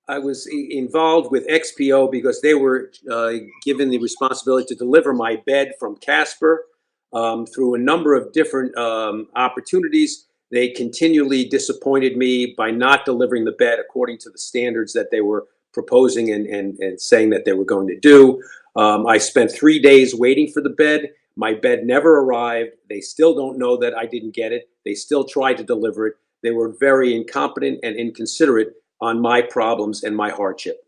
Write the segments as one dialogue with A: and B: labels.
A: I was involved with XPO because they were given the responsibility to deliver my bed from Casper through a number of different opportunities. They continually disappointed me by not delivering the bed according to the standards that they were proposing and saying that they were going to do. I spent 3 days waiting for the bed. My bed never arrived. They still don't know that I didn't get it. They still tried to deliver it. They were very incompetent and inconsiderate on my problems and my hardship.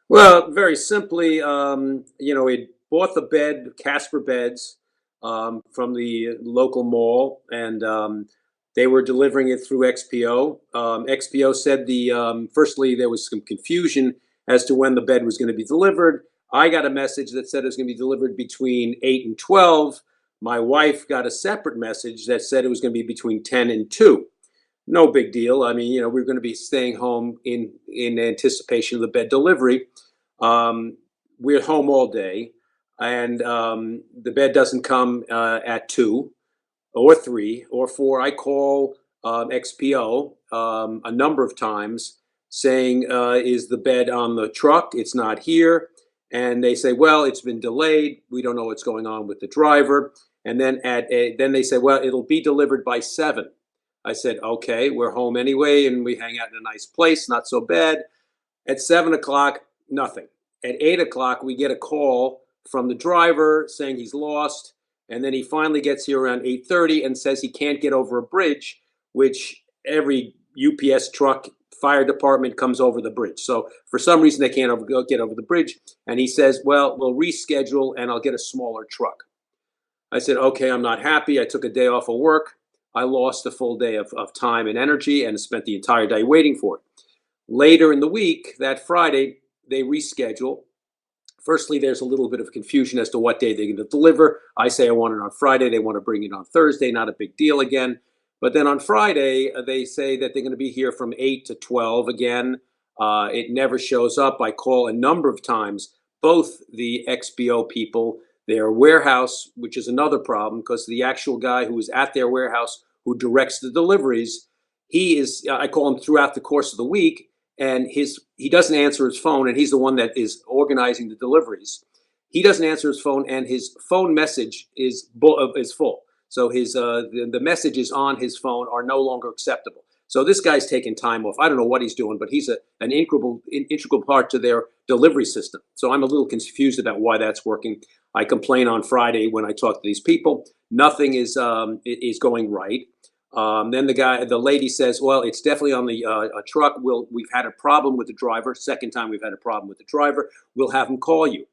A: Well, very simply, we bought the bed, Casper beds, from the local mall, and they were delivering it through XPO. XPO said firstly, there was some confusion as to when the bed was going to be delivered. I got a message that said it was going to be delivered between 8 and 12. My wife got a separate message that said it was going to be between 10 and 2. No big deal. I mean, we're going to be staying home in anticipation of the bed delivery. We're home all day, and the bed doesn't come at 2 or 3 or 4. I call XPO a number of times saying, is the bed on the truck? It's not here. And they say, well, it's been delayed. We don't know what's going on with the driver. And then then they say, well, it'll be delivered by 7. I said, okay, we're home anyway, and we hang out in a nice place, not so bad. At 7 o'clock, nothing. At 8 o'clock, we get a call from the driver saying he's lost. And then he finally gets here around 8:30 and says he can't get over a bridge, which every UPS truck fire department comes over the bridge. So for some reason, they can't get over the bridge. And he says, well, we'll reschedule and I'll get a smaller truck. I said, okay, I'm not happy. I took a day off of work. I lost a full day of time and energy and spent the entire day waiting for it. Later in the week, that Friday, they reschedule. Firstly, there's a little bit of confusion as to what day they're going to deliver. I say I want it on Friday. They want to bring it on Thursday. Not a big deal again. But then on Friday, they say that they're going to be here from 8 to 12 again. It never shows up. I call a number of times, both the XPO people, their warehouse, which is another problem because the actual guy who is at their warehouse who directs the deliveries, I call him throughout the course of the week, and he doesn't answer his phone, and he's the one that is organizing the deliveries. He doesn't answer his phone, and his phone message is full. So the messages on his phone are no longer acceptable. So this guy's taking time off. I don't know what he's doing, but he's an integral part to their delivery system. So I'm a little confused about why that's working. I complain on Friday when I talk to these people. Nothing is going right. Then the lady says, well, it's definitely on the truck. We've had a problem with the driver. Second time we've had a problem with the driver. We'll have him call you.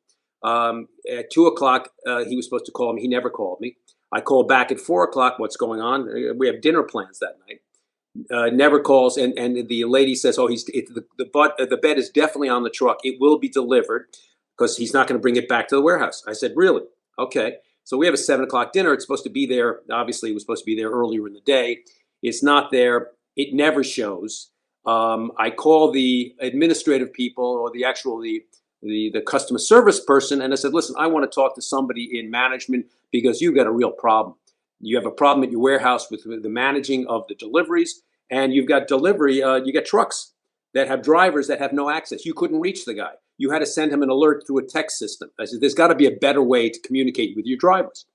A: At 2 o'clock, he was supposed to call me. He never called me. I called back at 4 o'clock. What's going on? We have dinner plans that night. Never calls. And the lady says, oh, the bed is definitely on the truck. It will be delivered because he's not going to bring it back to the warehouse. I said, really? Okay. So we have a 7 o'clock dinner. It's supposed to be there. Obviously, it was supposed to be there earlier in the day. It's not there. It never shows. I call the administrative people or the customer service person, and I said, listen, I want to talk to somebody in management because you've got a real problem. You have a problem at your warehouse with the managing of the deliveries, and you've got you got trucks that have drivers that have no access. You couldn't reach the guy. You had to send him an alert through a text system. I said, there's got to be a better way to communicate with your drivers.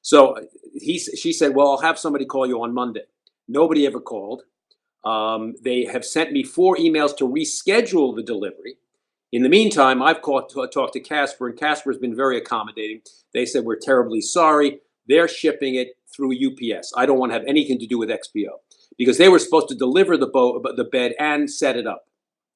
A: So she said, well, I'll have somebody call you on Monday. Nobody ever called. They have sent me 4 emails to reschedule the delivery. In the meantime, I've talked to Casper, and Casper has been very accommodating. They said, we're terribly sorry. They're shipping it through UPS. I don't want to have anything to do with XPO because they were supposed to deliver the bed and set it up.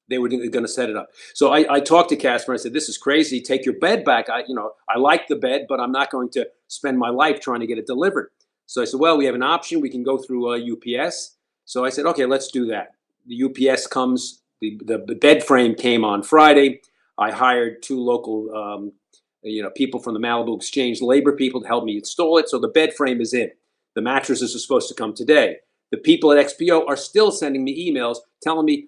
A: They were going to set it up. So I talked to Casper. I said, this is crazy. Take your bed back. I like the bed, but I'm not going to spend my life trying to get it delivered. So I said, well, we have an option. We can go through UPS. So I said, okay, let's do that. The UPS comes. The bed frame came on Friday. I hired 2 local people from the Malibu Exchange labor people to help me install it. So the bed frame is in. The mattresses are supposed to come today. The people at XPO are still sending me emails telling me,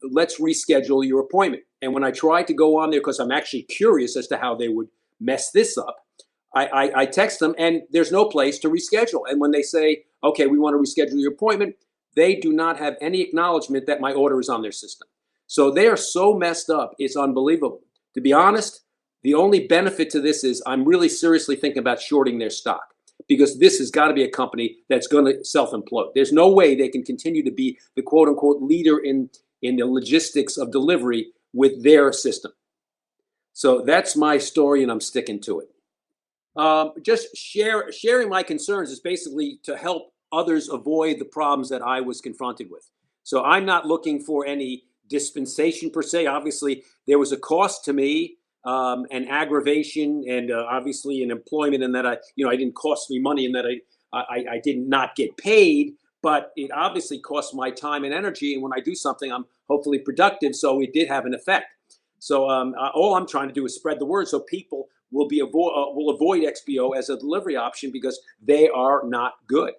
A: let's reschedule your appointment. And when I tried to go on there, because I'm actually curious as to how they would mess this up, I text them, and there's no place to reschedule. And when they say, okay, we want to reschedule your appointment, they do not have any acknowledgement that my order is on their system. So they are so messed up. It's unbelievable. To be honest, the only benefit to this is I'm really seriously thinking about shorting their stock, because this has got to be a company that's going to self-implode. There's no way they can continue to be the quote unquote leader in the logistics of delivery with their system. So that's my story, and I'm sticking to it. Just sharing my concerns is basically to help others avoid the problems that I was confronted with. So I'm not looking for any dispensation per se. Obviously, there was a cost to me, an aggravation, and obviously an employment, in that I didn't cost me money, and that I did not get paid. But it obviously costs my time and energy. And when I do something, I'm hopefully productive. So it did have an effect. So all I'm trying to do is spread the word so people will avoid XPO as a delivery option, because they are not good.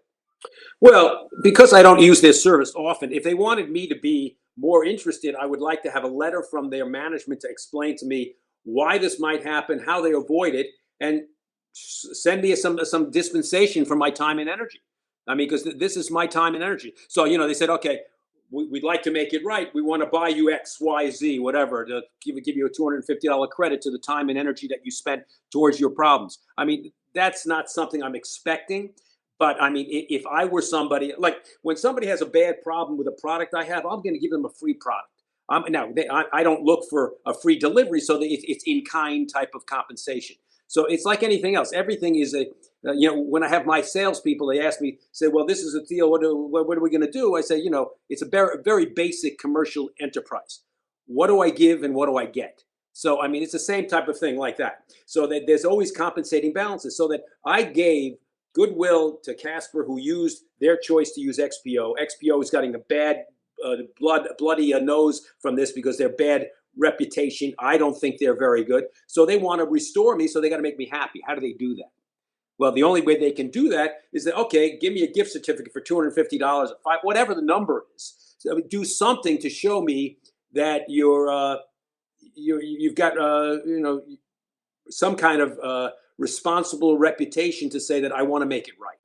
A: Well, because I don't use their service often, if they wanted me to be more interested, I would like to have a letter from their management to explain to me why this might happen, how they avoid it, and send me some dispensation for my time and energy. I mean, because this is my time and energy. So they said, okay, we'd like to make it right. We want to buy you X, Y, Z, whatever, to give you a $250 credit to the time and energy that you spent towards your problems. I mean, that's not something I'm expecting. But I mean, if I were somebody, like when somebody has a bad problem with a product I have, I'm going to give them a free product. I don't look for a free delivery, so that it's in kind type of compensation. So it's like anything else. Everything is when I have my salespeople, they ask me, say, well, this is a deal. What are we going to do? I say, it's a very basic commercial enterprise. What do I give and what do I get? So, I mean, it's the same type of thing like that. So that there's always compensating balances, so that I gave goodwill to Casper, who used their choice to use XPO. XPO is getting a bad bloody nose from this because they're bad reputation. I don't think they're very good. So they want to restore me, so they got to make me happy. How do they do that? Well, the only way they can do that is that, okay, give me a gift certificate for $250, whatever the number is. So do something to show me that you've got some kind of responsible reputation, to say that I want to make it right.